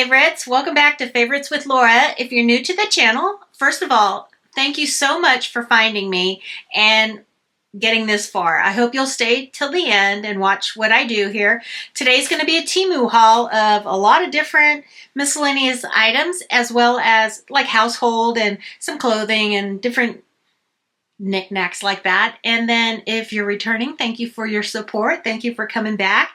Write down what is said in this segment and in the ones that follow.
favorites. Welcome back to Favorites with Laura. If you're new to the channel, first of all, thank you so much for finding me and getting this far. I hope you'll stay till the end and watch what I do here. Today's going to be a Temu haul of a lot of different miscellaneous items, as well as like household and some clothing and different knickknacks like that. And then if you're returning, thank you for your support. Thank you for coming back.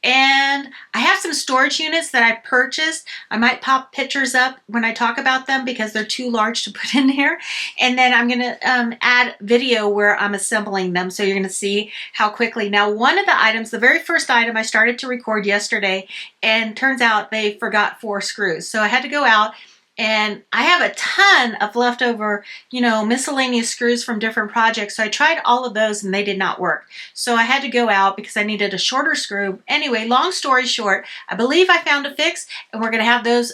And I have some storage units that I purchased. I might pop pictures up when I talk about them because they're too large to put in here. And then I'm going to add video where I'm assembling them, so you're going to see how quickly. Now, one of the items, the very first item, I started to record yesterday, and turns out they forgot 4 screws. So I had to go out, and I have a ton of leftover, miscellaneous screws from different projects. So I tried all of those and they did not work. So I had to go out because I needed a shorter screw. Anyway, long story short, I believe I found a fix, and we're going to have those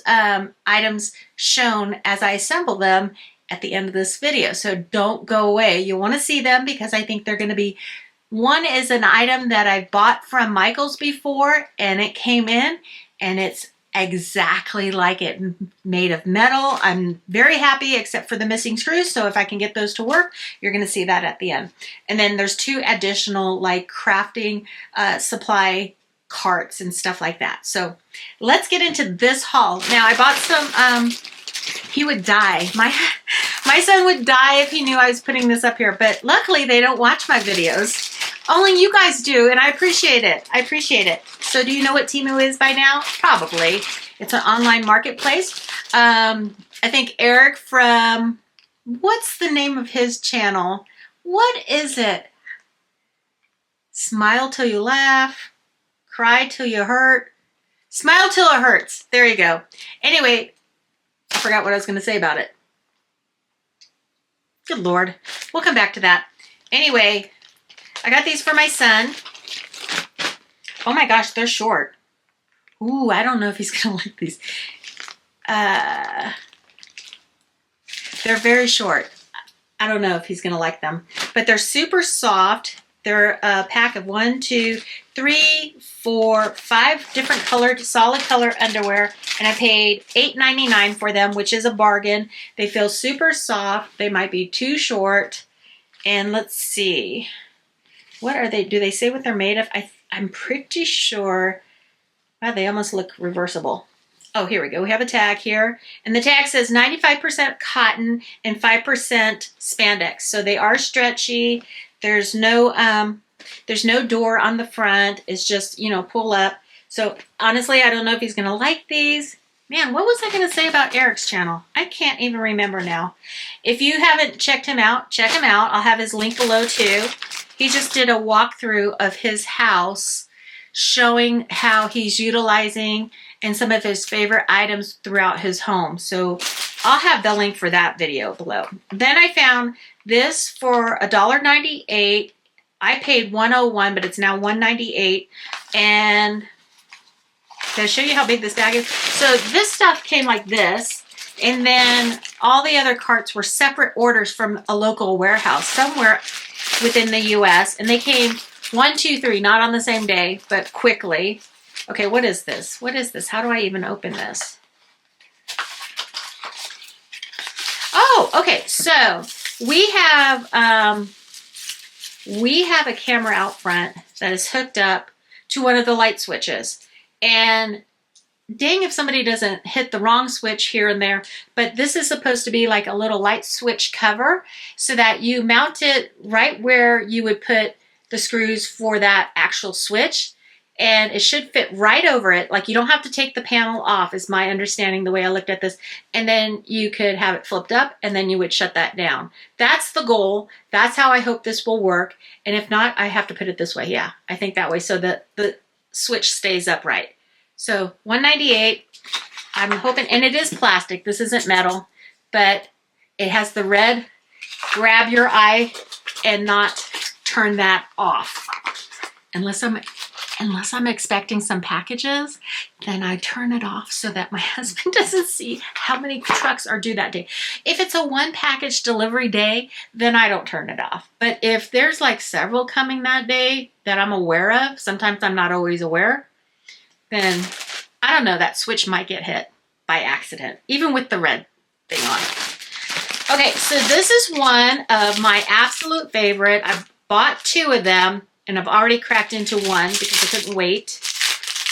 items shown as I assemble them at the end of this video. So don't go away. You want to see them because I think they're going to be, one is an item that I bought from Michael's before, and it came in and it's exactly like it, made of metal. I'm very happy except for the missing screws, so if I can get those to work, you're going to see that at the end. And then there's 2 additional like crafting supply carts and stuff like that. So let's get into this haul. Now I bought some, he would die. My son would die if he knew I was putting this up here, but luckily they don't watch my videos. Only you guys do, and I appreciate it. I appreciate it. So do you know what Temu is by now? Probably. It's an online marketplace. I think Eric from, what's the name of his channel? What is it? Smile till you laugh. Cry till you hurt. Smile till it hurts. There you go. Anyway, I forgot what I was going to say about it. Good Lord. We'll come back to that. Anyway, I got these for my son. Oh my gosh, they're short. Ooh, I don't know if he's gonna like these. They're very short. I don't know if he's gonna like them, but they're super soft. They're a pack of 1, 2, 3, 4, 5 different colored, solid color underwear, and I paid $8.99 for them, which is a bargain. They feel super soft. They might be too short. And let's see. What are they? Do they say what they're made of? I'm pretty sure. Wow, they almost look reversible. Oh, here we go. We have a tag here. And the tag says 95% cotton and 5% spandex. So they are stretchy. There's no door on the front. It's just, pull up. So honestly, I don't know if he's going to like these. Man, what was I going to say about Eric's channel? I can't even remember now. If you haven't checked him out, check him out. I'll have his link below too. He just did a walkthrough of his house showing how he's utilizing and some of his favorite items throughout his home. So I'll have the link for that video below. Then I found this for $1.98. I paid $101, but it's now $1.98. And to show you how big this bag is. So this stuff came like this. And then all the other carts were separate orders from a local warehouse somewhere within the US, and they came 1, 2, 3, not on the same day, but quickly. Okay, what is this? What is this? How do I even open this? Oh, okay. So we have a camera out front that is hooked up to one of the light switches, and dang if somebody doesn't hit the wrong switch here and there, but this is supposed to be like a little light switch cover so that you mount it right where you would put the screws for that actual switch, and it should fit right over it. Like, you don't have to take the panel off, is my understanding the way I looked at this, and then you could have it flipped up and then you would shut that down. That's the goal. That's how I hope this will work, and if not, I have to put it this way. Yeah, I think that way so that the switch stays upright. So $1.98, I'm hoping, and it is plastic. This isn't metal, but it has the red grab your eye and not turn that off. Unless I'm expecting some packages, then I turn it off so that my husband doesn't see how many trucks are due that day. If it's a 1 package delivery day, then I don't turn it off. But if there's like several coming that day that I'm aware of, sometimes I'm not always aware, then I don't know, that switch might get hit. by accident, even with the red thing on it. Okay, so this is one of my absolute favorite. I've bought 2 of them, and I've already cracked into one because I couldn't wait.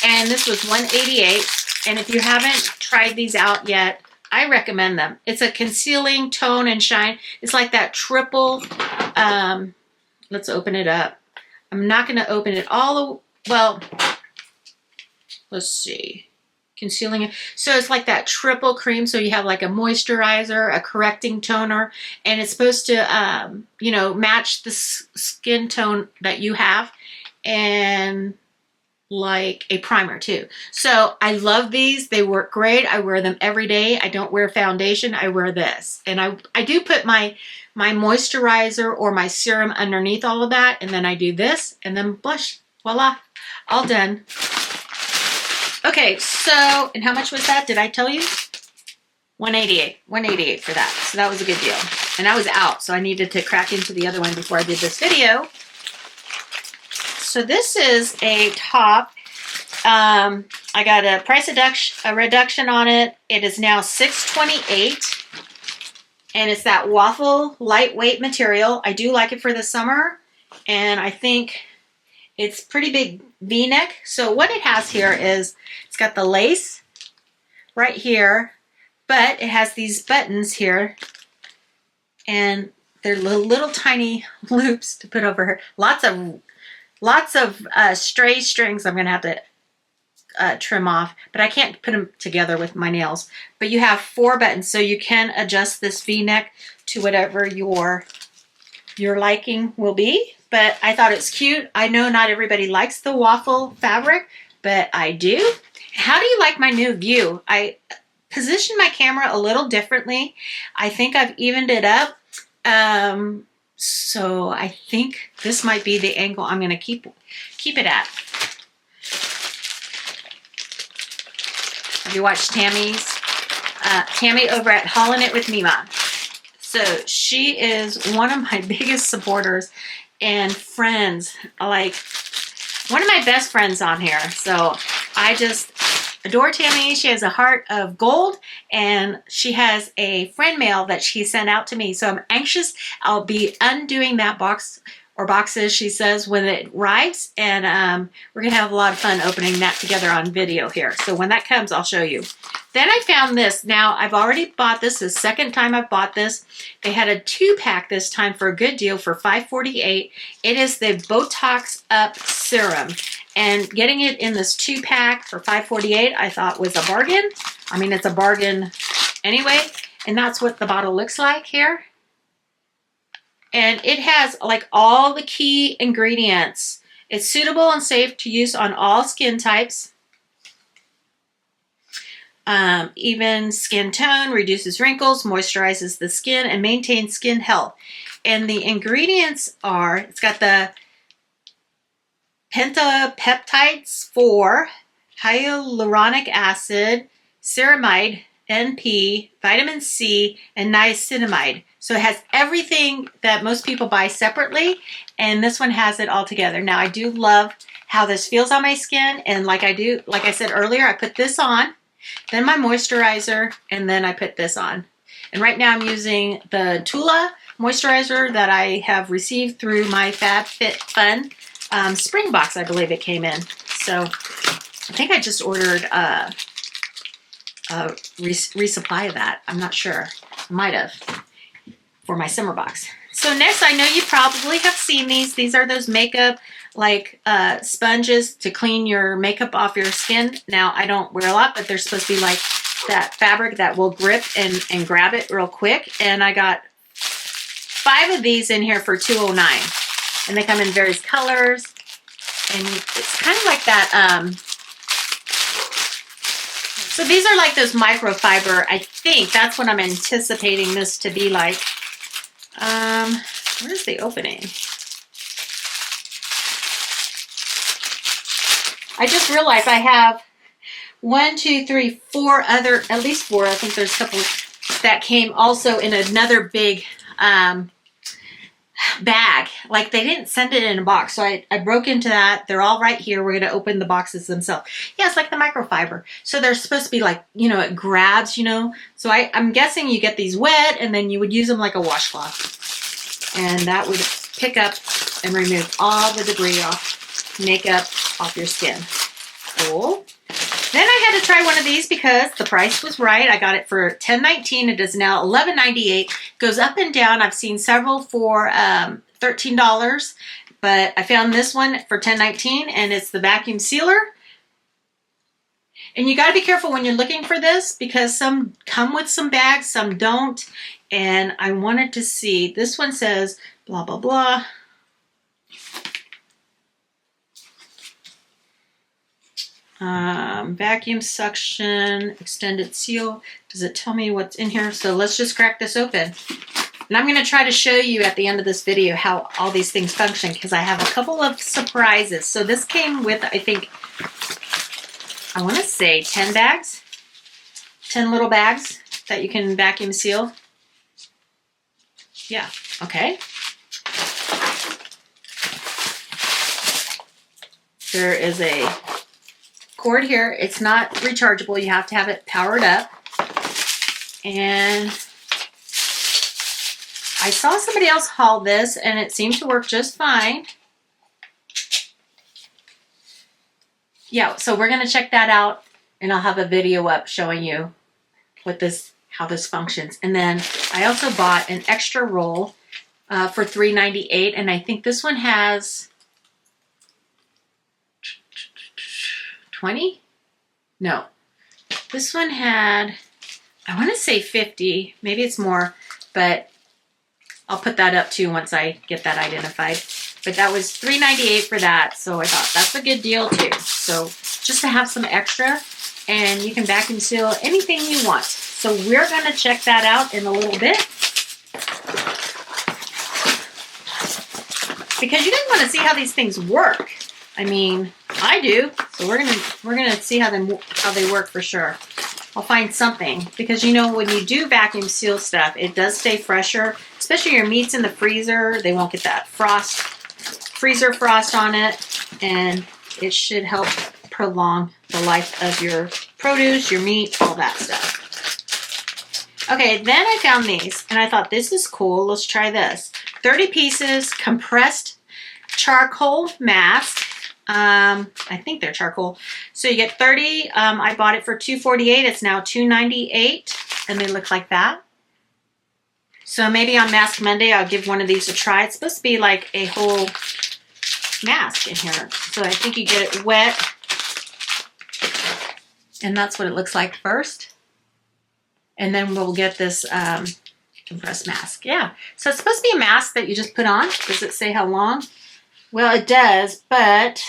And this was $188. And if you haven't tried these out yet, I recommend them. It's a concealing tone and shine. It's like that triple, let's open it up. I'm not going to open it all, well, let's see. Concealing it. So it's like that triple cream. So you have like a moisturizer, a correcting toner, and it's supposed to, you know, match the skin tone that you have, and like a primer too. So I love these. They work great. I wear them every day. I don't wear foundation. I wear this. And I do put my moisturizer or my serum underneath all of that. And then I do this and then blush. Voila. All done. Okay, so, and how much was that? Did I tell you? $188. $188 for that. So that was a good deal. And I was out, so I needed to crack into the other one before I did this video. So this is a top. I got a price reduction on it. It is now $628. And it's that waffle lightweight material. I do like it for the summer. And I think it's pretty big V-neck. So what it has here is it's got the lace right here, but it has these buttons here, and they're little tiny loops to put over here. Lots of stray strings I'm gonna have to trim off, but I can't put them together with my nails. But you have 4 buttons, so you can adjust this V-neck to whatever your liking will be. But I thought it's cute. I know not everybody likes the waffle fabric, but I do. How do you like my new view? I positioned my camera a little differently. I think I've evened it up. So I think this might be the angle I'm gonna keep it at. Have you watched Tammy's? Tammy over at Haulin' It with Mima. So she is one of my biggest supporters and friends, like one of my best friends on here. So I just adore Tammy. She has a heart of gold, and she has a friend mail that she sent out to me. So I'm anxious. I'll be undoing that box or boxes, she says, when it arrives, and we're gonna have a lot of fun opening that together on video here. So when that comes, I'll show you. Then I found this. Now, I've already bought this. The second time I've bought this. They had a 2-pack this time for a good deal for $5.48. It is the Botox Up Serum. And getting it in this 2-pack for $5.48 I thought was a bargain. I mean, it's a bargain anyway. And that's what the bottle looks like here. And it has like all the key ingredients. It's suitable and safe to use on all skin types. Even skin tone, reduces wrinkles, moisturizes the skin, and maintains skin health. And the ingredients are, it's got the pentapeptides for hyaluronic acid, ceramide, NP, vitamin C, and niacinamide. So it has everything that most people buy separately, and this one has it all together. Now, I do love how this feels on my skin, and like I said earlier, I put this on, then my moisturizer, and then I put this on. And right now I'm using the Tula moisturizer that I have received through my FabFitFun spring box, I believe it came in. So I think I just ordered a resupply of that. I'm not sure. I might have for my summer box. So next, I know you probably have seen these. These are those makeup like sponges to clean your makeup off your skin. Now, I don't wear a lot, but they're supposed to be like that fabric that will grip and grab it real quick. And I got 5 of these in here for $2.09. And they come in various colors. And it's kind of like that. So these are like those microfiber. I think that's what I'm anticipating this to be like. Where's the opening? I just realized I have 1, 2, 3, 4 other, at least 4. I think there's a couple that came also in another big bag. Like they didn't send it in a box. So I broke into that. They're all right here. We're going to open the boxes themselves. Yeah, it's like the microfiber. So they're supposed to be like, you know, it grabs, you know. So I'm guessing you get these wet and then you would use them like a washcloth. And that would pick up and remove all the debris off, makeup off your skin. Cool. Then I had to try one of these because the price was right. I got it for $10.19. It is now $11.98. Goes up and down. I've seen several for $13, but I found this one for $10.19, and it's the vacuum sealer. And you got to be careful when you're looking for this because some come with some bags, some don't. And I wanted to see, this one says blah, blah, blah. Vacuum suction, extended seal. Does it tell me what's in here? So let's just crack this open. And I'm going to try to show you at the end of this video how all these things function because I have a couple of surprises. So this came with, I think, I want to say 10 bags, 10 little bags that you can vacuum seal. Yeah, okay. There is a cord here. It's not rechargeable. You have to have it powered up. And I saw somebody else haul this and it seemed to work just fine. Yeah, so we're going to check that out and I'll have a video up showing you what this, how this functions. And then I also bought an extra roll for $3.98, and I think this one has 20? No. This one had, I want to say 50. Maybe it's more, but I'll put that up too once I get that identified. But that was $3.98 for that, so I thought that's a good deal too. So just to have some extra, and you can vacuum seal anything you want. So we're going to check that out in a little bit. Because you guys want to see how these things work. I mean, I do. So we're gonna see how they work for sure. I'll find something because you know when you do vacuum seal stuff, it does stay fresher. Especially your meats in the freezer, they won't get that freezer frost on it, and it should help prolong the life of your produce, your meat, all that stuff. Okay, then I found these and I thought this is cool. Let's try this. 30 pieces compressed charcoal mask. I think they're charcoal. So you get 30. I bought it for $2.48. It's now $2.98, and they look like that. So maybe on Mask Monday, I'll give one of these a try. It's supposed to be like a whole mask in here. So I think you get it wet, and that's what it looks like first. And then we'll get this compressed mask. Yeah. So it's supposed to be a mask that you just put on. Does it say how long? Well, it does, but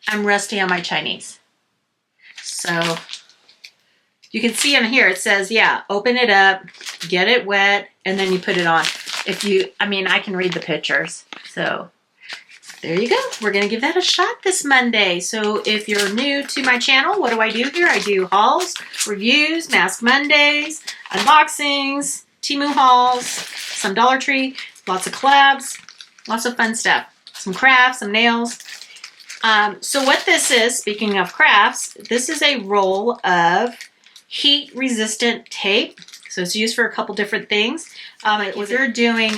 I'm rusty on my Chinese. So you can see on here, it says, yeah, open it up, get it wet, and then you put it on. I can read the pictures. So there you go. We're going to give that a shot this Monday. So if you're new to my channel, what do I do here? I do hauls, reviews, Mask Mondays, unboxings, Temu hauls, some Dollar Tree, lots of collabs, lots of fun stuff. Some crafts, some nails. So what this is, speaking of crafts, this is a roll of heat-resistant tape. So it's used for a couple different things. If you're doing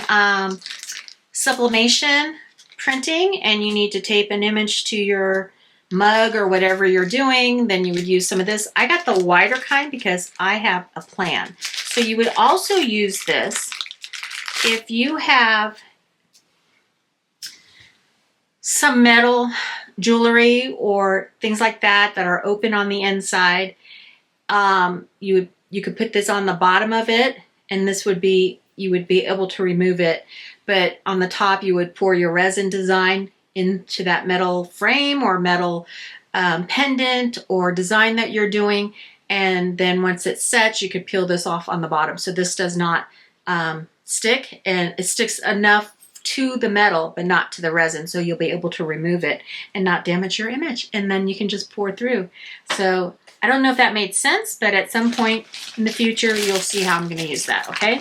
sublimation printing and you need to tape an image to your mug or whatever you're doing, then you would use some of this. I got the wider kind because I have a plan. So you would also use this if you have some metal jewelry or things like that that are open on the inside. You could put this on the bottom of it, and this would be, you would be able to remove it. But on the top, you would pour your resin design into that metal frame or metal pendant or design that you're doing. And then once it's set, you could peel this off on the bottom. So this does not stick, and it sticks enough to the metal but not to the resin, so you'll be able to remove it and not damage your image, and then you can just pour through. So I don't know if that made sense, but at some point in the future you'll see how I'm going to use that. Okay,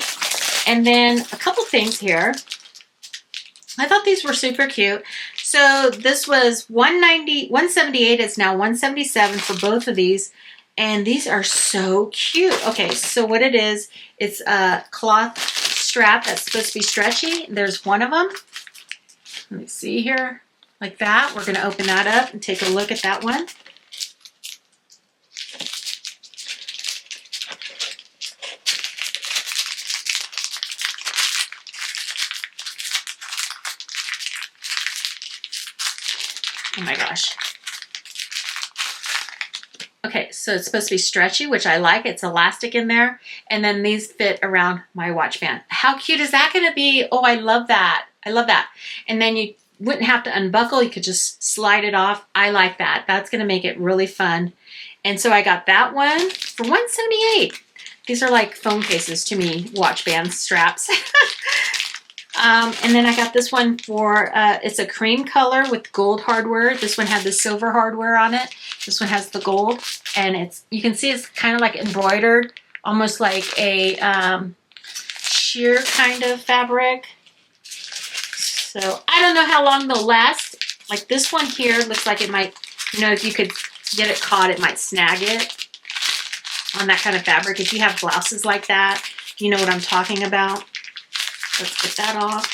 and then a couple things here. I thought these were super cute. So this was $178. It's now $177 for both of these. And these are so cute. Okay, so what it is, it's a cloth strap that's supposed to be stretchy. There's one of them. Let me see here, like that. We're gonna open that up and take a look at that one. Oh my gosh. Okay, so it's supposed to be stretchy, which I like. It's elastic in there. And then these fit around my watch band. How cute is that gonna be? Oh, I love that. I love that. And then you wouldn't have to unbuckle. You could just slide it off. I like that. That's gonna make it really fun. And so I got that one for $178. These are like phone cases to me, watch band straps. And then I got this one for, it's a cream color with gold hardware. This one had the silver hardware on it. This one has the gold, and it's, you can see it's kind of like embroidered, almost like a sheer kind of fabric. So I don't know how long they'll last. Like this one here looks like it might, you know, if you could get it caught, it might snag it on that kind of fabric. If you have blouses like that, you know what I'm talking about. Let's get that off.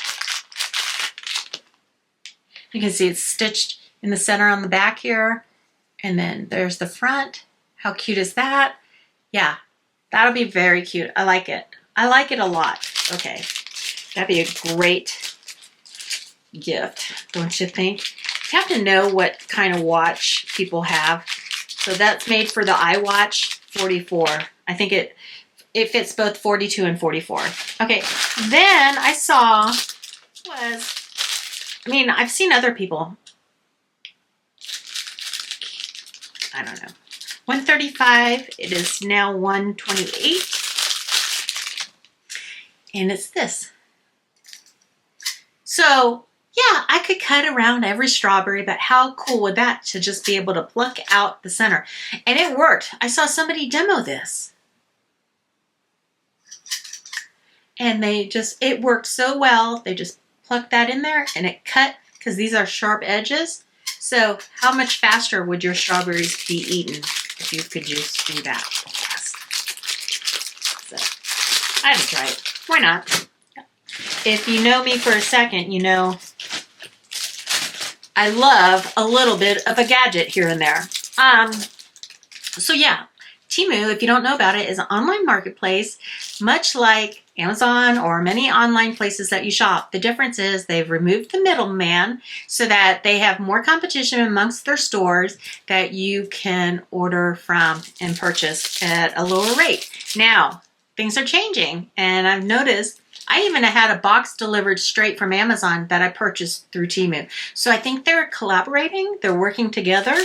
You can see it's stitched in the center on the back here. And then there's the front. How cute is that? Yeah, that'll be very cute. I like it. I like it a lot. Okay, that'd be a great gift, don't you think? You have to know what kind of watch people have. So that's made for the IWatch 44. I think it fits both 42 and 44. Okay, then I saw I mean, I've seen other people. I don't know. 135. It is now 128. And it's this. So, yeah, I could cut around every strawberry, but how cool would that to just be able to pluck out the center? And it worked. I saw somebody demo this. And it worked so well. They just plucked that in there and it cut, because these are sharp edges. So how much faster would your strawberries be eaten if you could just do that? Yes. So I had to try it. Why not? If you know me for a second, you know I love a little bit of a gadget here and there. So yeah, Temu, if you don't know about it, is an online marketplace, much like Amazon or many online places that you shop. The difference is they've removed the middleman so that they have more competition amongst their stores that you can order from and purchase at a lower rate. Now, things are changing, and I've noticed I even had a box delivered straight from Amazon that I purchased through Temu. So I think they're collaborating, they're working together.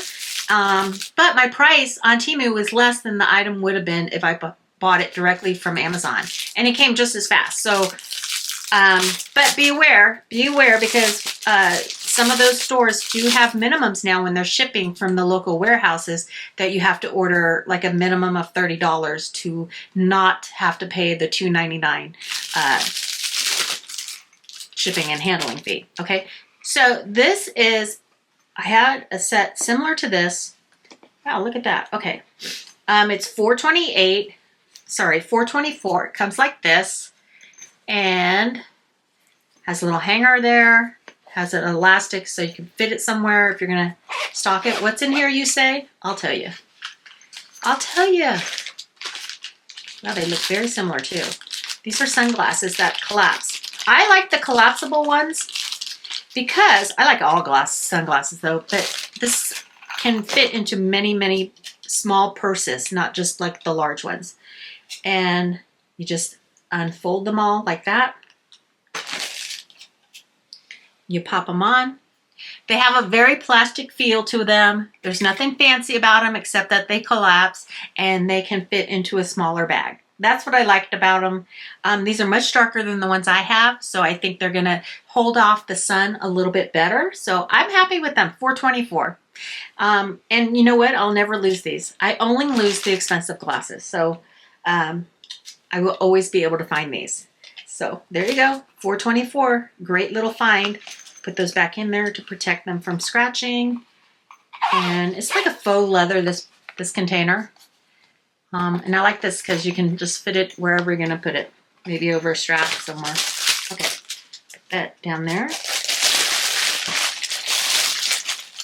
But my price on Temu was less than the item would have been if I bought it directly from Amazon. And it came just as fast. So, but be aware because some of those stores do have minimums now when they're shipping from the local warehouses that you have to order like a minimum of $30 to not have to pay the $2.99 shipping and handling fee. Okay, so this is, I had a set similar to this. Wow, look at that. Okay, it's $424. It comes like this and has a little hanger there. Has an elastic so you can fit it somewhere if you're gonna stock it. What's in here, you say? I'll tell you. I'll tell you. Wow, they look very similar too. These are sunglasses that collapse. I like the collapsible ones because I like all sunglasses though, but this can fit into many, many small purses, not just like the large ones. And you just unfold them all like that. You pop them on. They have a very plastic feel to them. There's nothing fancy about them except that they collapse and they can fit into a smaller bag. That's what I liked about them. These are much darker than the ones I have, so I think they're gonna hold off the sun a little bit better. So I'm happy with them, $424. And you know what? I'll never lose these. I only lose the expensive glasses. So I will always be able to find these. So there you go, $4.24. Great little find. Put those back in there to protect them from scratching. And it's like a faux leather, this container. And I like this because you can just fit it wherever you're gonna put it. Maybe over a strap somewhere. Okay, put that down there.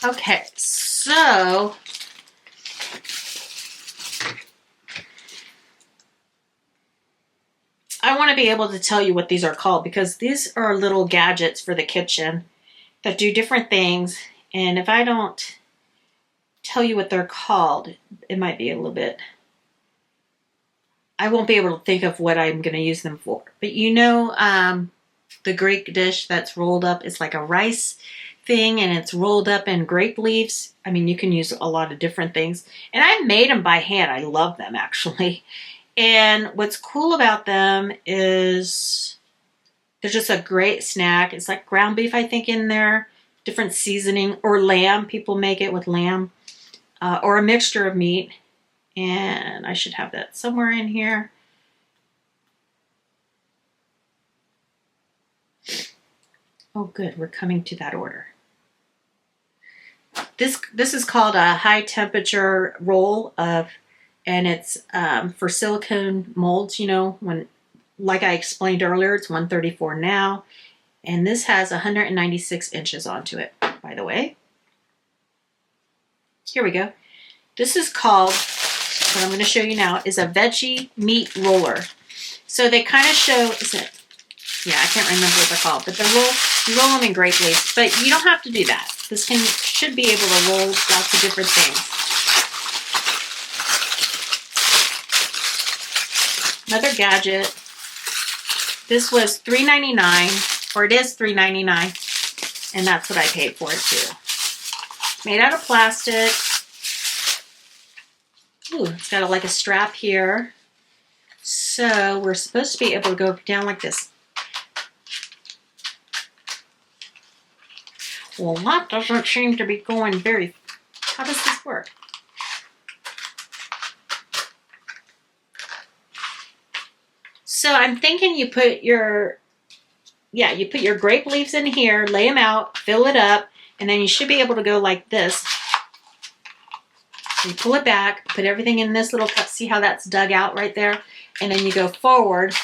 Okay, so I want to be able to tell you what these are called because these are little gadgets for the kitchen that do different things. And if I don't tell you what they're called, it might be a little bit, I won't be able to think of what I'm going to use them for. But you know, the Greek dish that's rolled up, it's like a rice thing and it's rolled up in grape leaves. I mean, you can use a lot of different things. And I made them by hand. I love them actually. And what's cool about them is they're just a great snack. It's like ground beef, I think, in there, different seasoning, or lamb. People make it with lamb or a mixture of meat. And I should have that somewhere in here. Oh, good. We're coming to that order. This is called a high temperature roll of, and it's for silicone molds, you know, when, like I explained earlier, it's 134 now. And this has 196 inches onto it, by the way. Here we go. This is called, what I'm going to show you now, is a veggie meat roller. So they kind of show, is it? Yeah, I can't remember what they're called, but you roll them in grape leaves. But you don't have to do that. This should be able to roll lots of different things. Another gadget. This was $3.99, or it is $3.99, and that's what I paid for it too. Made out of plastic. Ooh, it's got like a strap here. So we're supposed to be able to go down like this. Well, that doesn't seem to be going very... How does this work? So I'm thinking you put your grape leaves in here, lay them out, fill it up, and then you should be able to go like this. You pull it back, put everything in this little cup. See how that's dug out right there? And then you go forward,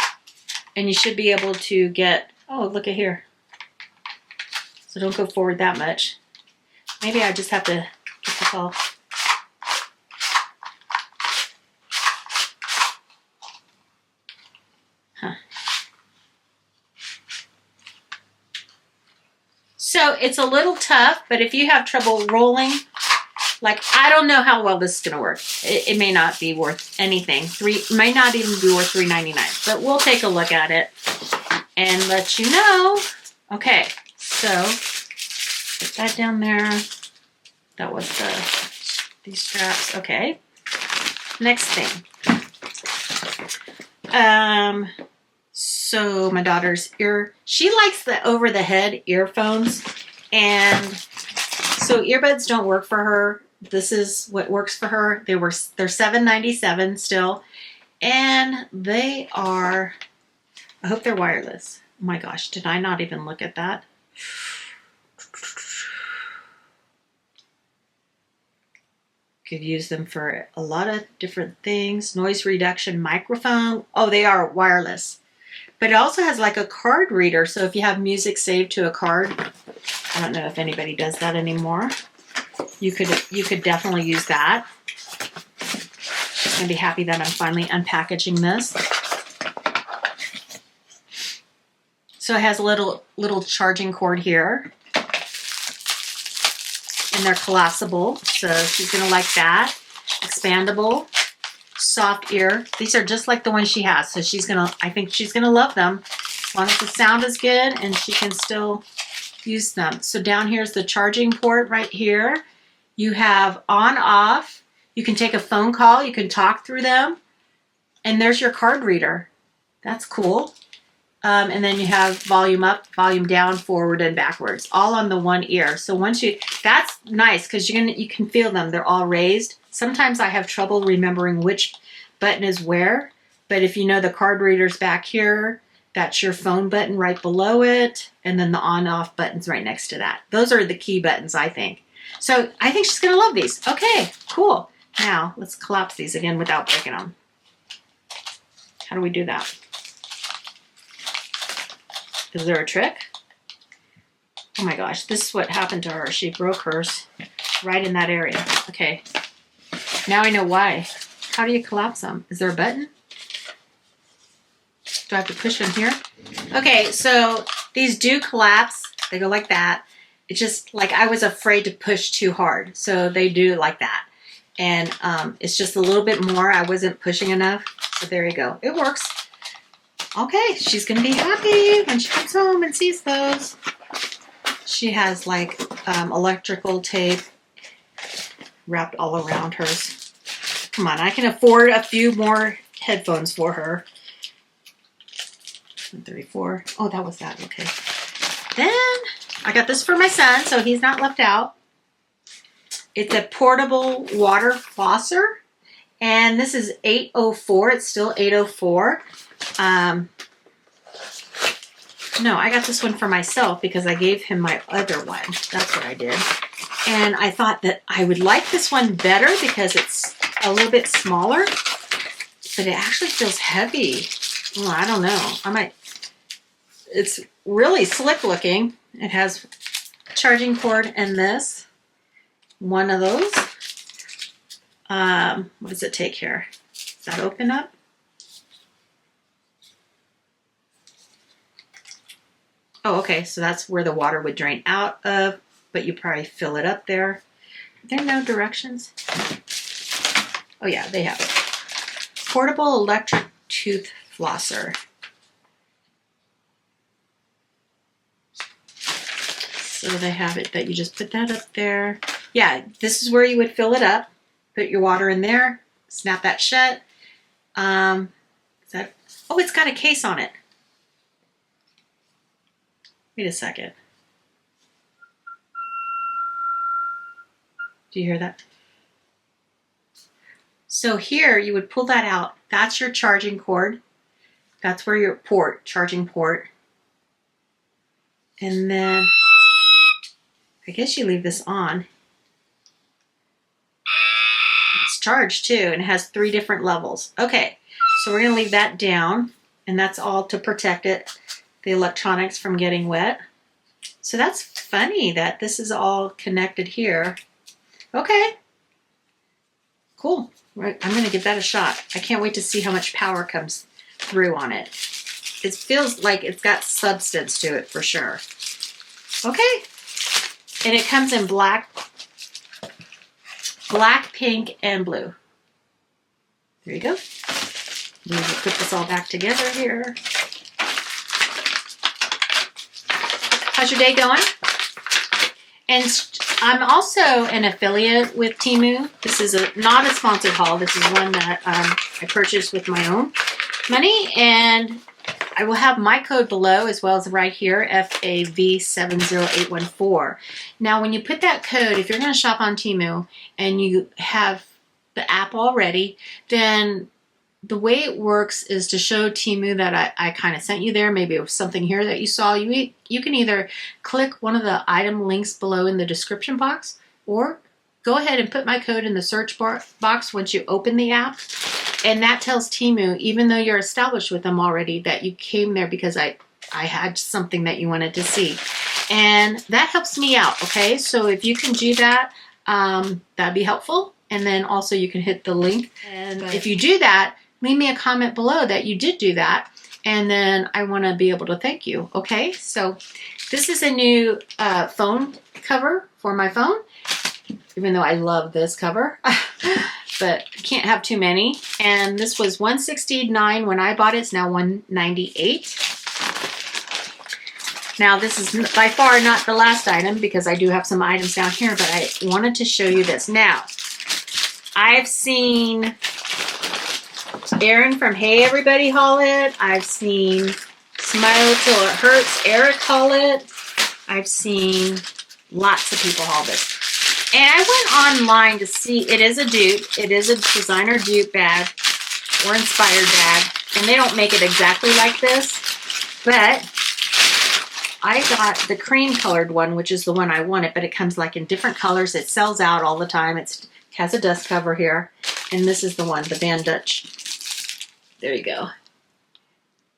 and you should be able to get... Oh, look at here. So don't go forward that much. Maybe I just have to get this all... So it's a little tough, but if you have trouble rolling, like I don't know how well this is going to work. It may not be worth anything. Might not even be worth $3.99, but we'll take a look at it and let you know. Okay, so put that down there. That was these straps. Okay, next thing. So my daughter's she likes the over-the-head earphones, and so earbuds don't work for her. This is what works for her. They're $7.97 still, and they are, I hope they're wireless. Oh my gosh, did I not even look at that? Could use them for a lot of different things. Noise reduction microphone. Oh, they are wireless. But it also has like a card reader. So if you have music saved to a card, I don't know if anybody does that anymore. You could definitely use that. I'm gonna be happy that I'm finally unpackaging this. So it has a little charging cord here. And they're collapsible, so she's gonna like that. Expandable, soft ear. These are just like the ones she has, so I think she's gonna love them. As long as the sound is good and she can still use them. So down here's the charging port right here. You have on, off. You can take a phone call, you can talk through them. And there's your card reader. That's cool. And then you have volume up, volume down, forward and backwards, all on the one ear. So that's nice because you can feel them. They're all raised. Sometimes I have trouble remembering which button is where, but if you know the card reader's back here That's your phone button right below it. And then the on-off button's right next to that. Those are the key buttons, I think. So I think she's gonna love these. Okay, cool. Now let's collapse these again without breaking them. How do we do that? Is there a trick? Oh my gosh, this is what happened to her. She broke hers right in that area. Okay, now I know why. How do you collapse them? Is there a button? Do I have to push them here? Okay, so these do collapse. They go like that. It's just like I was afraid to push too hard. So they do like that. And it's just a little bit more. I wasn't pushing enough. So there you go. It works. Okay, she's going to be happy when she comes home and sees those. She has like electrical tape wrapped all around hers. Come on, I can afford a few more headphones for her. 134. Oh, that was that. Okay. Then I got this for my son, so he's not left out. It's a portable water flosser, and this is 804. It's still 804. No, I got this one for myself because I gave him my other one. That's what I did. And I thought that I would like this one better because it's a little bit smaller, but it actually feels heavy. Oh, I don't know. I might. It's really slick looking. It has a charging cord and this. One of those. What does it take here? Does that open up? Oh, okay. So that's where the water would drain out of, but you probably fill it up there. Are there no directions? Oh yeah, they have it. Portable electric tooth flosser. So they have it that you just put that up there. Yeah, this is where you would fill it up. Put your water in there. Snap that shut. Oh, it's got a case on it. Wait a second. Do you hear that? So here you would pull that out. That's your charging cord. That's where your charging port. And then I guess you leave this on. It's charged too, and it has 3 different levels. Okay, so we're gonna leave that down, and that's all to protect it, the electronics from getting wet. So that's funny that this is all connected here. Okay, cool. Right, I'm gonna give that a shot. I can't wait to see how much power comes through on it. It feels like it's got substance to it for sure. Okay, and it comes in black, pink, and blue. There you go. We will put this all back together here. How's your day going? And I'm also an affiliate with Temu. This is not a sponsored haul. This is one that I purchased with my own money, and I will have my code below as well as right here, FAV70814. Now, when you put that code, if you're going to shop on Temu and you have the app already, then the way it works is to show Temu that I kind of sent you there. Maybe it was something here that you saw. You can either click one of the item links below in the description box, or go ahead and put my code in the search box once you open the app. And that tells Temu, even though you're established with them already, that you came there because I had something that you wanted to see. And that helps me out, okay? So if you can do that, that'd be helpful. And then also you can hit the link. And if you do that, leave me a comment below that you did do that. And then I want to be able to thank you, okay? So this is a new phone cover for my phone, even though I love this cover. But can't have too many. And this was $169 when I bought it. It's now $198. Now this is by far not the last item because I do have some items down here, but I wanted to show you this. Now, I've seen Erin from Hey Everybody haul it. I've seen Smile Till It Hurts Eric haul it. I've seen lots of people haul this. And I went online to see, it is a dupe. It is a designer dupe bag or inspired bag. And they don't make it exactly like this. But I got the cream colored one, which is the one I wanted, but it comes like in different colors. It sells out all the time. It has a dust cover here. And this is the one, the Van Dutch. There you go.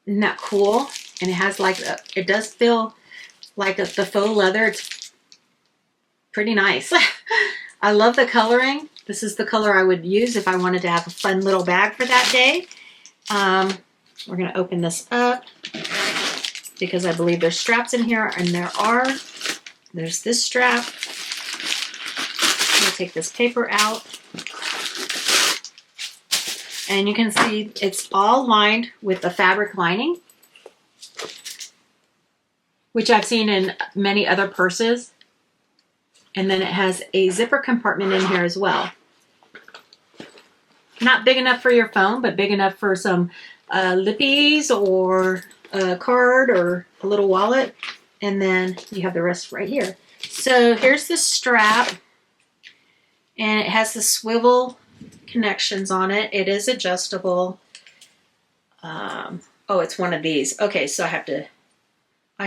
Isn't that cool? And it has like, it does feel like the faux leather. It's pretty nice. I love the coloring. This is the color I would use if I wanted to have a fun little bag for that day. We're going to open this up because I believe there's straps in here, and there's this strap. I'm going to take this paper out. And you can see it's all lined with the fabric lining, which I've seen in many other purses. And then it has a zipper compartment in here as well. Not big enough for your phone, but big enough for some lippies or a card or a little wallet. And then you have the rest right here. So here's the strap. And it has the swivel connections on it. It is adjustable. Oh, it's one of these. Okay, so I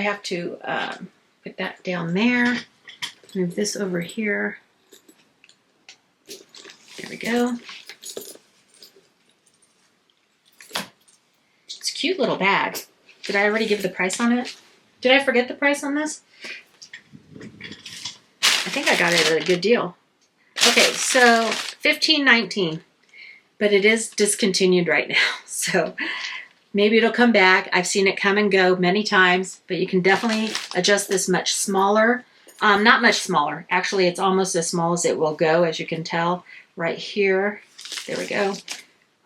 have to put that down there. Move this over here. There we go. It's a cute little bag. Did I already give the price on it? Did I forget the price on this? I think I got it at a good deal. Okay, so $15.19, but it is discontinued right now. So maybe it'll come back. I've seen it come and go many times, but you can definitely adjust this much smaller. Not much smaller. Actually, it's almost as small as it will go, as you can tell right here. There we go.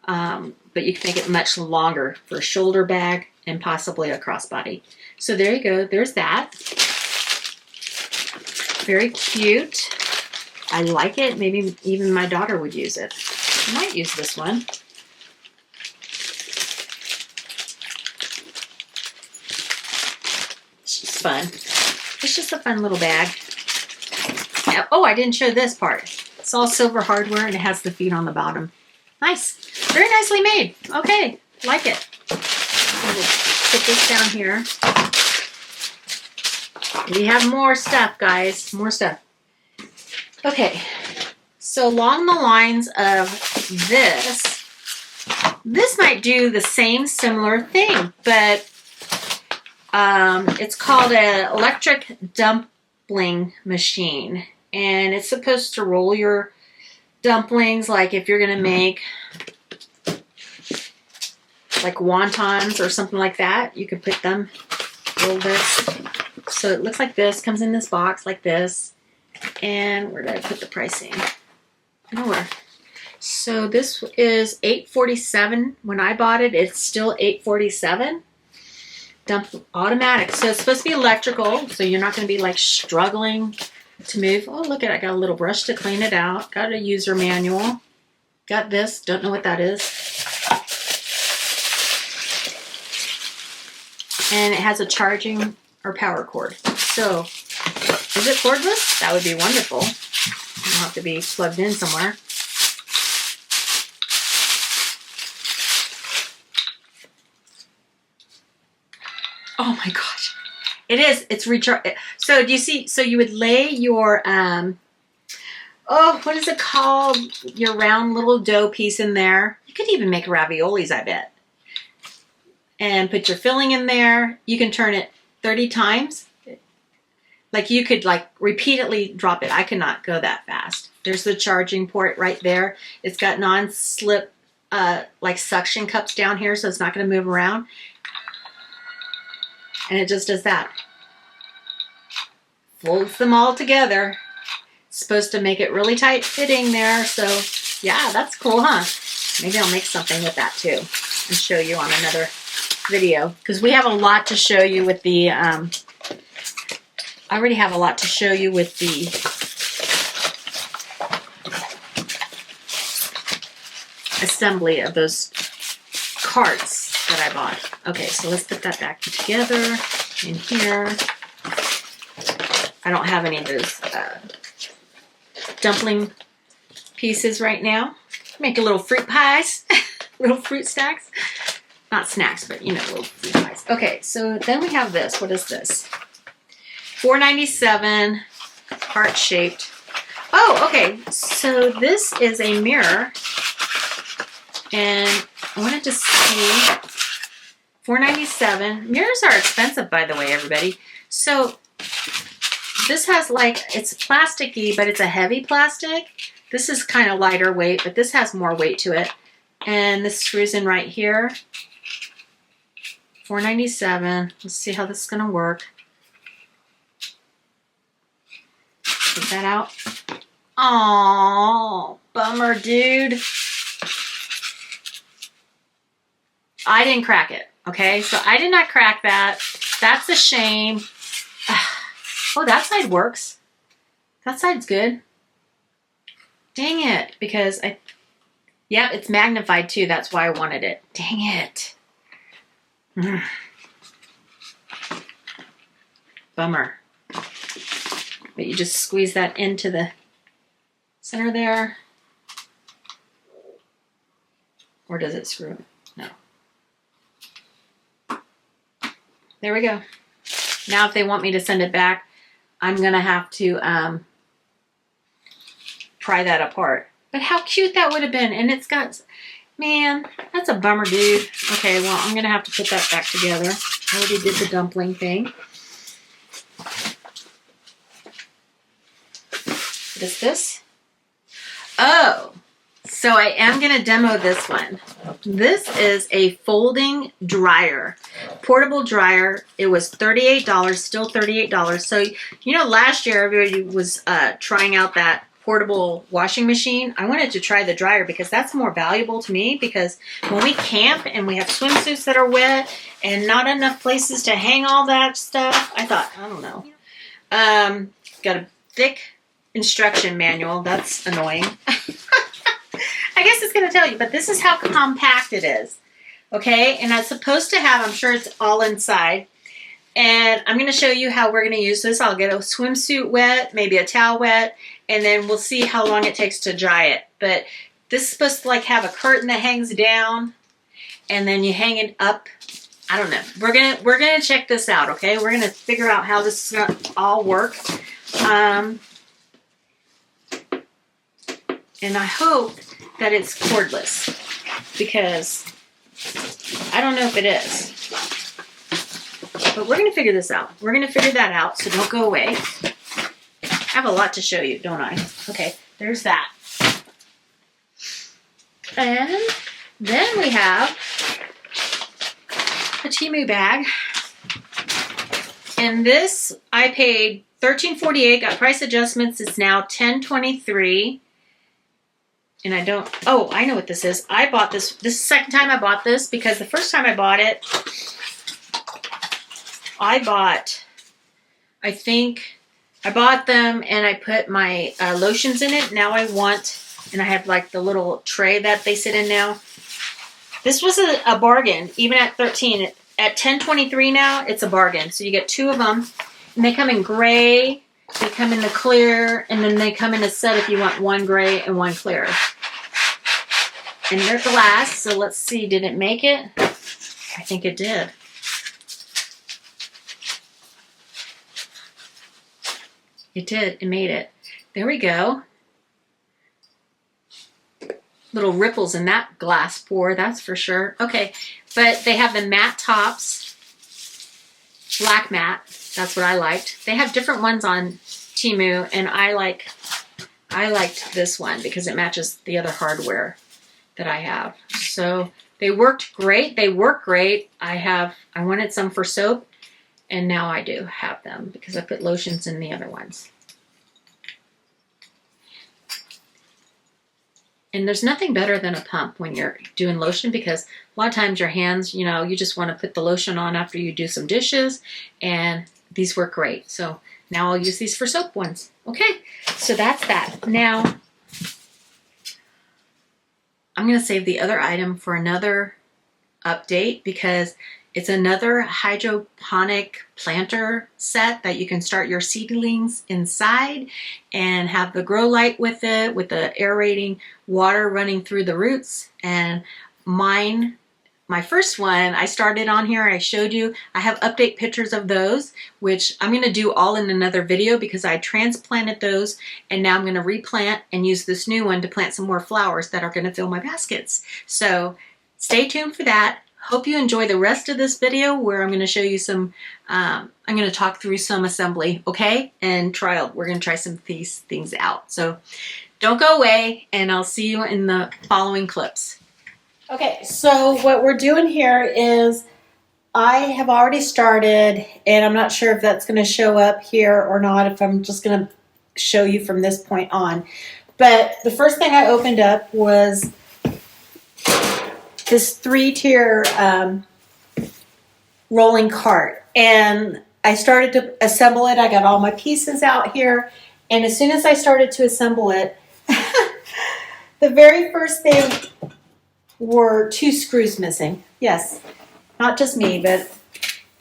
But you can make it much longer for a shoulder bag and possibly a crossbody. So there you go. There's that. Very cute. I like it. Maybe even my daughter would use it. I might use this one. It's just fun. It's just a fun little bag. Oh, I didn't show this part. It's all silver hardware and it has the feet on the bottom. Nice. Very nicely made. Okay, like it. We'll put this down here. We have more stuff, guys. More stuff. Okay, so along the lines of this might do the same similar thing, but it's called an electric dumpling machine, and it's supposed to roll your dumplings, like if you're going to make like wontons or something like that, you could put them, roll this. So it looks like this, comes in this box like this. And where did I put the pricing? Nowhere. So this is $8.47. When I bought it, it's still $8.47. Automatic. So it's supposed to be electrical, so you're not going to be like struggling to move. Oh, look at it. I got a little brush to clean it out. Got a user manual. Got this. Don't know what that is. And it has a charging or power cord. So is it cordless? That would be wonderful. It'll have to be plugged in somewhere. Oh my gosh. It is. It's recharge. So do you see? So you would lay your, oh, what is it called? Your round little dough piece in there. You could even make raviolis, I bet. And put your filling in there. You can turn it 30 times. Like you could like repeatedly drop it. I could not go that fast. There's the charging port right there. It's got non-slip like suction cups down here, so it's not going to move around. And it just does that. Folds them all together. It's supposed to make it really tight fitting there. So yeah, that's cool, huh? Maybe I'll make something with that too and show you on another video, because we have a lot to show you with the I already have a lot to show you with the assembly of those carts that I bought. Okay, so let's put that back together in here. I don't have any of those dumpling pieces right now. Make a little fruit pies, little fruit stacks. Not snacks, but you know, little food guys. Okay, so then we have this. What is this? $4.97, heart-shaped. Oh, okay. So this is a mirror, and I wanted to see. $4.97. Mirrors are expensive, by the way, everybody. So this has like, it's plasticky, but it's a heavy plastic. This is kind of lighter weight, but this has more weight to it. And this screws in right here. $4.97. Let's see how this is going to work. Take that out. Oh, bummer, dude. I didn't crack it. Okay, so I did not crack that. That's a shame. Oh, that side works. That side's good. Dang it, because yeah, it's magnified too. That's why I wanted it. Dang it. Bummer. But you just squeeze that into the center there. Or does it screw? No. There we go. Now if they want me to send it back, I'm going to have to pry that apart. But how cute that would have been. And it's got, man, that's a bummer, dude. Okay, well, I'm going to have to put that back together. I already did the dumpling thing. What is this? Oh, so I am going to demo this one. This is a folding dryer, portable dryer. It was $38, still $38. So, you know, last year everybody was trying out that portable washing machine. I wanted to try the dryer because that's more valuable to me, because when we camp and we have swimsuits that are wet and not enough places to hang all that stuff, I thought, I don't know. Got a thick instruction manual. That's annoying. I guess it's going to tell you, but this is how compact it is. Okay, and it's supposed to have, I'm sure it's all inside. And I'm going to show you how we're going to use this. I'll get a swimsuit wet, maybe a towel wet, and then we'll see how long it takes to dry it. But this is supposed to like have a curtain that hangs down, and then you hang it up. I don't know. We're gonna check this out, okay? We're gonna figure out how this is gonna all work. And I hope that it's cordless, because I don't know if it is. But we're going to figure this out. We're going to figure that out, so don't go away. I have a lot to show you, don't I? Okay, there's that. And then we have a Temu bag. And this, I paid $13.48, got price adjustments. It's now $10.23. And I don't, oh, I know what this is. I bought this. This is the second time I bought this, because the first time I bought it, I bought them and I put my lotions in it. Now I want, and I have like the little tray that they sit in now. This was a bargain, even at 13. At $10.23 now, it's a bargain. So you get two of them, and they come in gray, they come in the clear, and then they come in a set if you want one gray and one clear. And they're glass, so let's see, did it make it? I think it did. It did, it made it. There we go. Little ripples in that glass pour, that's for sure. Okay, but they have the matte tops, black matte, that's what I liked. They have different ones on Temu, and I liked this one because it matches the other hardware that I have. So they worked great. They work great. I wanted some for soap, and now I do have them because I put lotions in the other ones. And there's nothing better than a pump when you're doing lotion, because a lot of times your hands, you know, you just want to put the lotion on after you do some dishes, and these work great. So now I'll use these for soap ones. Okay, so that's that. Now, I'm going to save the other item for another update, because it's another hydroponic planter set that you can start your seedlings inside and have the grow light with it, with the aerating water running through the roots. And mine my first one, I started on here. I showed you. I have update pictures of those, which I'm going to do all in another video because I transplanted those, and now I'm going to replant and use this new one to plant some more flowers that are going to fill my baskets. So stay tuned for that. Hope you enjoy the rest of this video where I'm going to show you some, I'm going to talk through some assembly, okay? And we're going to try some of these things out. So don't go away, and I'll see you in the following clips. Okay, so what we're doing here is I have already started, and I'm not sure if that's going to show up here or not, if I'm just going to show you from this point on. But the first thing I opened up was this 3-tier rolling cart, and I started to assemble it. I got all my pieces out here, and as soon as I started to assemble it, the very first thing were 2 screws missing. Yes, not just me, but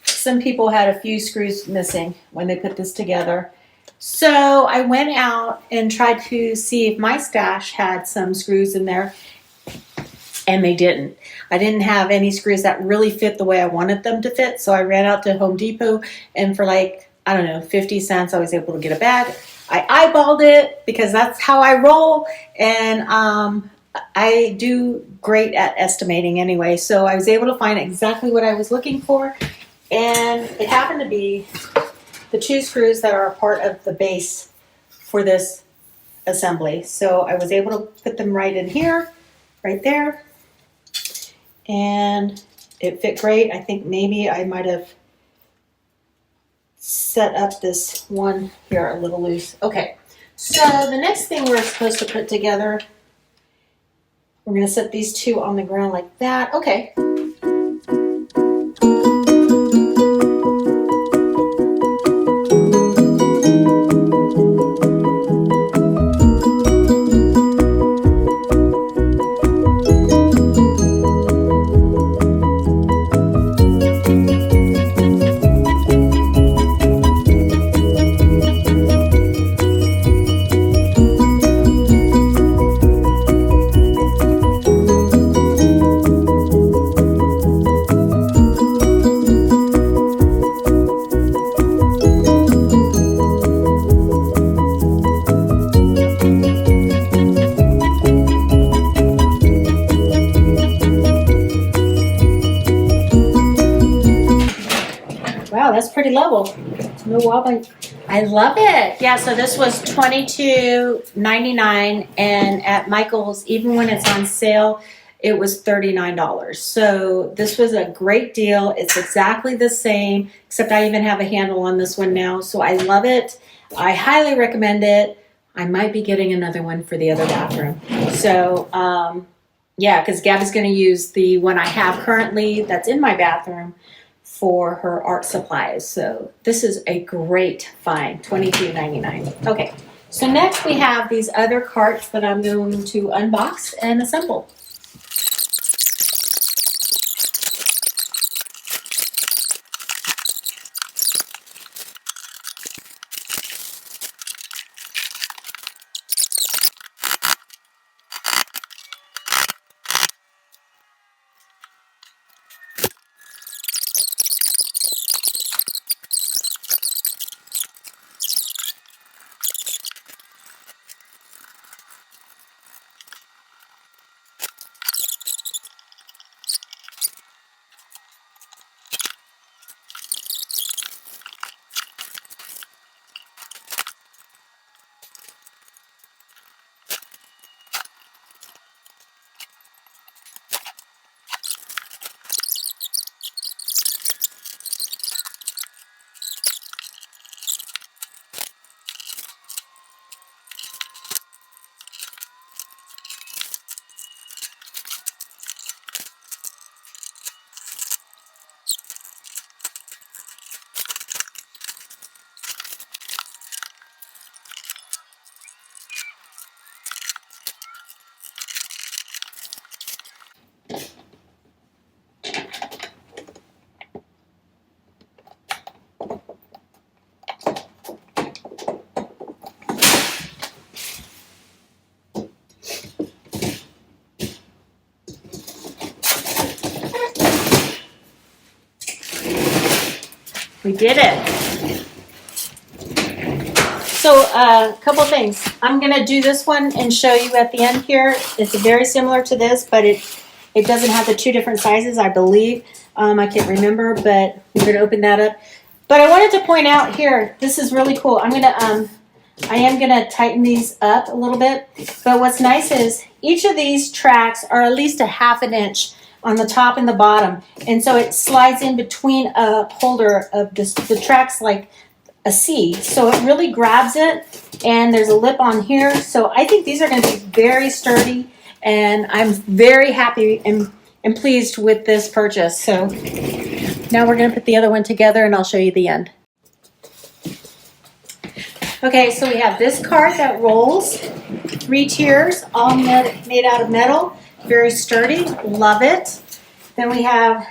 some people had a few screws missing when they put this together. So I went out and tried to see if my stash had some screws in there, and they didn't. I didn't have any screws that really fit the way I wanted them to fit, so I ran out to Home Depot, and for like, I don't know, 50 cents, I was able to get a bag. I eyeballed it because that's how I roll, and I do great at estimating anyway, so I was able to find exactly what I was looking for, and it happened to be the 2 screws that are a part of the base for this assembly. So I was able to put them right in here, right there, and it fit great. I think maybe I might have set up this one here a little loose. Okay, so the next thing we're supposed to put together, we're going to set these 2 on the ground like that. Okay. Wow, that's pretty level. No wobbly. I love it. Yeah, so this was $22.99, and at Michael's, even when it's on sale, it was $39. So this was a great deal. It's exactly the same, except I even have a handle on this one now. So I love it. I highly recommend it. I might be getting another one for the other bathroom. So yeah, because Gabby's going to use the one I have currently that's in my bathroom for her art supplies. So this is a great find, $22.99. Okay, so next we have these other carts that I'm going to unbox and assemble. We did it. So a couple things. I'm going to do this one and show you at the end here. It's very similar to this, but it doesn't have the two different sizes, I believe. I can't remember, but we're going to open that up. But I wanted to point out here, this is really cool. I am gonna tighten these up a little bit. But what's nice is each of these tracks are at least a ½ inch on the top and the bottom, and so it slides in between a holder of the tracks like a C. So it really grabs it, and there's a lip on here. So I think these are going to be very sturdy, and I'm very happy and pleased with this purchase. So now we're going to put the other one together, and I'll show you the end. Okay, so we have this cart that rolls, 3 tiers, all made out of metal, very sturdy, love it. Then we have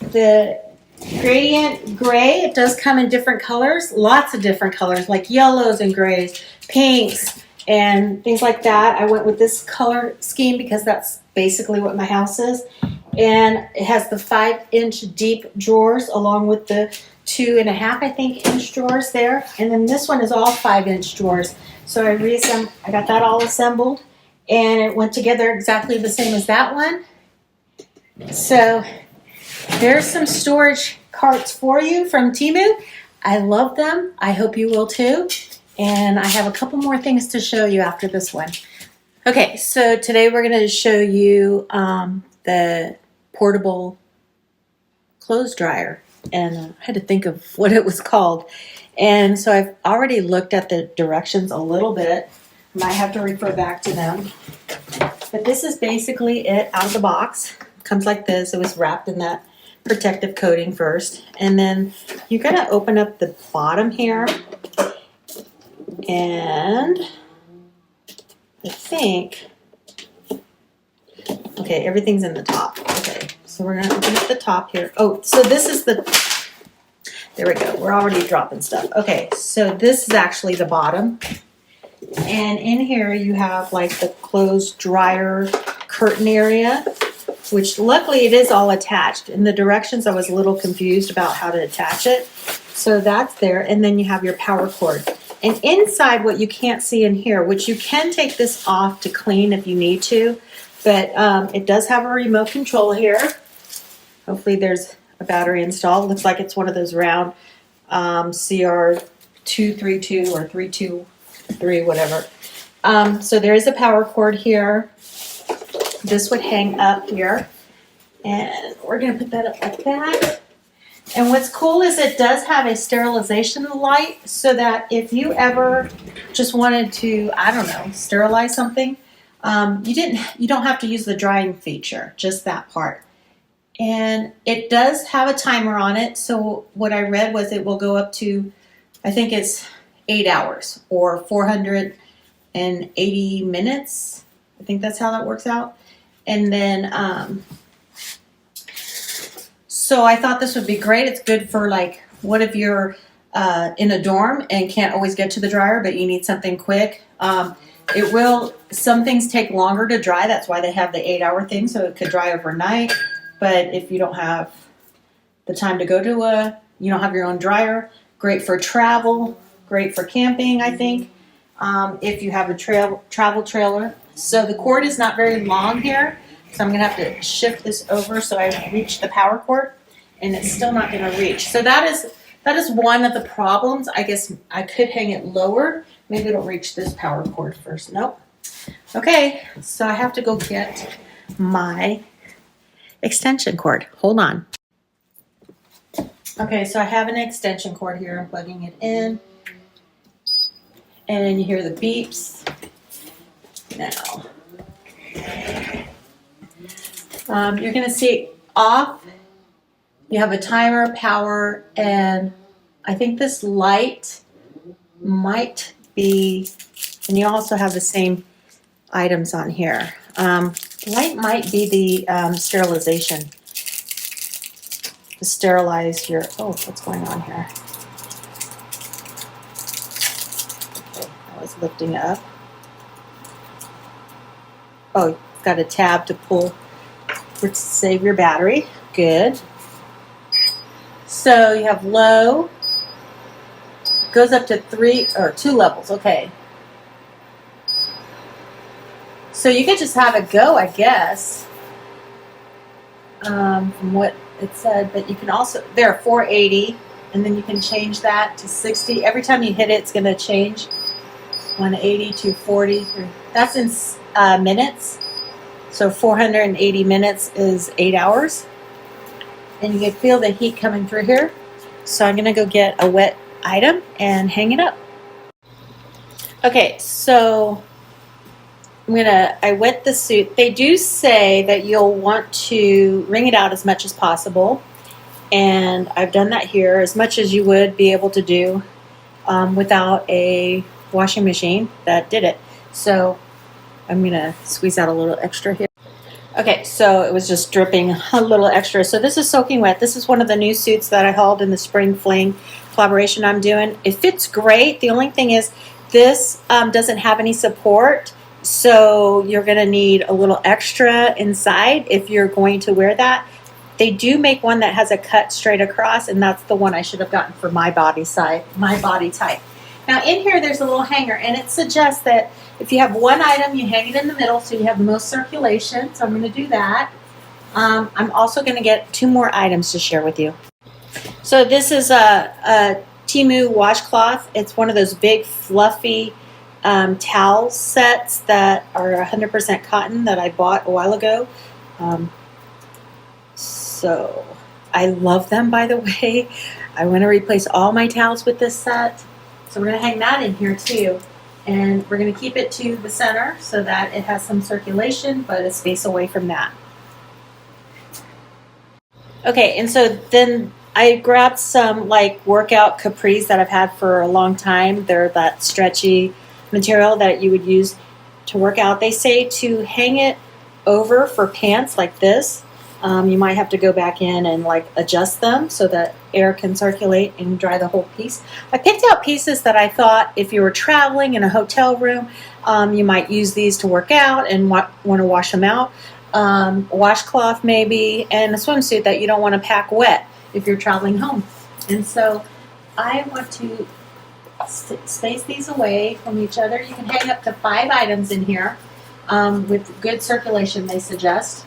the gradient gray. It does come in different colors, lots of different colors, like yellows and grays, pinks, and things like that. I went with this color scheme because that's basically what my house is. And it has the 5-inch deep drawers along with the 2.5, I think, inch drawers there. And then this one is all 5-inch drawers. So I got that all assembled, and it went together exactly the same as that one. So there's some storage carts for you from Temu. I love them. I hope you will too. And I have a couple more things to show you after this one. Okay, so today we're going to show you the portable clothes dryer. And I had to think of what it was called. And so I've already looked at the directions a little bit. Might have to refer back to them. But this is basically it out of the box. Comes like this. It was wrapped in that protective coating first. And then you're going to open up the bottom here. And I think, okay, everything's in the top. Okay, so we're going to open up the top here. Oh, so this is there we go. We're already dropping stuff. Okay, so this is actually the bottom. And in here you have like the clothes dryer curtain area, which luckily it is all attached. In the directions I was a little confused about how to attach it. So that's there. And then you have your power cord. And inside, what you can't see in here, which you can take this off to clean if you need to, but it does have a remote control here. Hopefully there's a battery installed. Looks like it's one of those round CR232 or 323, whatever. So there is a power cord here. This would hang up here. And we're going to put that up like that. And what's cool is it does have a sterilization light, so that if you ever just wanted to, I don't know, sterilize something, you don't have to use the drying feature, just that part. And it does have a timer on it. So what I read was it will go up to, I think it's 8 hours or 480 minutes. I think that's how that works out. And then, so I thought this would be great. It's good for like, what if you're in a dorm and can't always get to the dryer, but you need something quick. Some things take longer to dry. That's why they have the 8-hour thing, so it could dry overnight. But if you don't have the time to go to you don't have your own dryer, great for travel, great for camping, I think, if you have a travel trailer. So the cord is not very long here, so I'm going to have to shift this over so I reach the power cord, and it's still not going to reach. So that is one of the problems. I guess I could hang it lower. Maybe it'll reach this power cord first. Nope. Okay, so I have to go get my extension cord. Hold on. Okay, so I have an extension cord here. I'm plugging it in. And you hear the beeps. Now, you're going to see off. You have a timer, power, and I think this light might be, and you also have the same items on here. Light might be the sterilization. To sterilize your, oh, what's going on here? Okay, I was lifting up. Oh, you've got a tab to pull to save your battery. Good. So you have low, goes up to 3 or 2 levels. Okay. So you could just have it go, I guess, from what it said. But you can also, there are 480, and then you can change that to 60. Every time you hit it, it's going to change. 180, 240. That's in minutes. So 480 minutes is 8 hours. And you can feel the heat coming through here. So I'm going to go get a wet item and hang it up. Okay, so I wet the suit. They do say that you'll want to wring it out as much as possible. And I've done that here as much as you would be able to do without a washing machine that did it. So I'm going to squeeze out a little extra here. Okay, so it was just dripping a little extra. So this is soaking wet. This is one of the new suits that I hauled in the Spring Fling collaboration I'm doing. It fits great. The only thing is this doesn't have any support. So you're going to need a little extra inside if you're going to wear that. They do make one that has a cut straight across, and that's the one I should have gotten for my body type. Now in here there's a little hanger, and it suggests that if you have one item, you hang it in the middle so you have the most circulation. So I'm going to do that. I'm also going to get 2 more items to share with you. So this is a Temu washcloth. It's one of those big fluffy towel sets that are 100% cotton that I bought a while ago. So I love them, by the way. I want to replace all my towels with this set. So we're going to hang that in here too. And we're going to keep it to the center so that it has some circulation, but a space away from that. Okay, and so then I grabbed some like workout capris that I've had for a long time. They're that stretchy material that you would use to work out. They say to hang it over for pants like this. You might have to go back in and like adjust them so that air can circulate and dry the whole piece. I picked out pieces that I thought if you were traveling in a hotel room, you might use these to work out and want to wash them out. A washcloth maybe, and a swimsuit that you don't want to pack wet if you're traveling home. And so I want to space these away from each other. You can hang up to 5 items in here with good circulation, they suggest.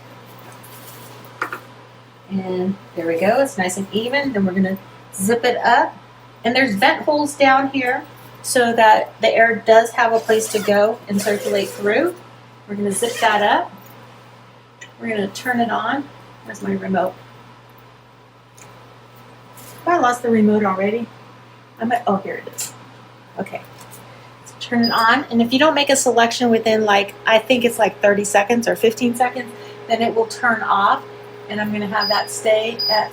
And there we go, it's nice and even. Then we're going to zip it up. And there's vent holes down here so that the air does have a place to go and circulate through. We're going to zip that up. We're going to turn it on. Where's my remote? I lost the remote already. Oh, here it is. Okay. So turn it on. And if you don't make a selection within I think it's 30 seconds or 15 seconds, then it will turn off. And I'm going to have that stay at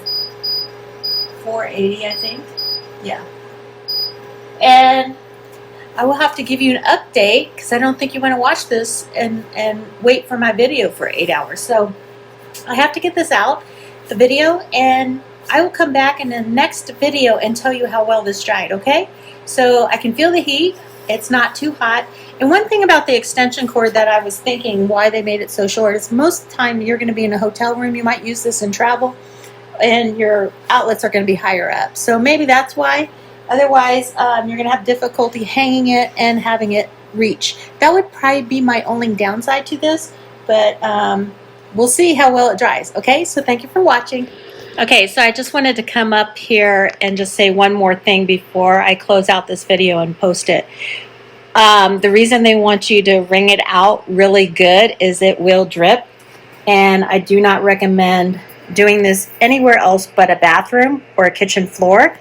480, I think. Yeah. And I will have to give you an update because I don't think you want to watch this and wait for my video for 8 hours. So I have to get this out, the video, and I will come back in the next video and tell you how well this dried, okay? So I can feel the heat. It's not too hot. And one thing about the extension cord that I was thinking why they made it so short is most of the time you're going to be in a hotel room, you might use this in travel, and your outlets are going to be higher up. So maybe that's why. Otherwise, you're going to have difficulty hanging it and having it reach. That would probably be my only downside to this, but we'll see how well it dries. Okay, so thank you for watching. Okay, so I just wanted to come up here and just say one more thing before I close out this video and post it. The reason they want you to wring it out really good is it will drip, and I do not recommend doing this anywhere else but a bathroom or a kitchen floor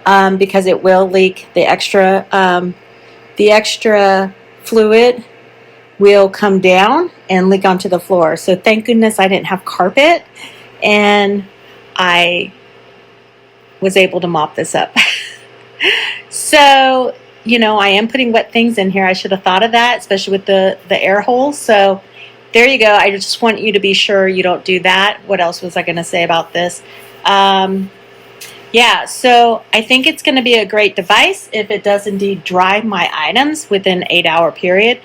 because it will leak. The extra fluid will come down and leak onto the floor. So thank goodness I didn't have carpet, and I was able to mop this up. So, you know, I am putting wet things in here. I should have thought of that, especially with the air holes. So there you go. I just want you to be sure you don't do that. What else was I going to say about this? Yeah, so I think it's going to be a great device if it does indeed dry my items within an 8-hour period.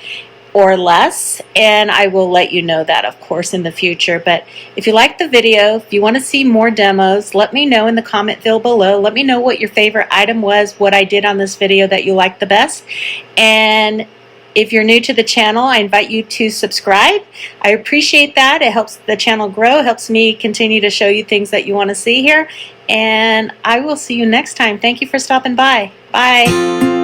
or less, and I will let you know that, of course, in the future. But if you like the video, if you want to see more demos, let me know in the comment field below. Let me know what your favorite item was, what I did on this video that you liked the best. And if you're new to the channel, I invite you to subscribe. I appreciate that. It helps the channel grow, helps me continue to show you things that you want to see here. And I will see you next time. Thank you for stopping by. Bye.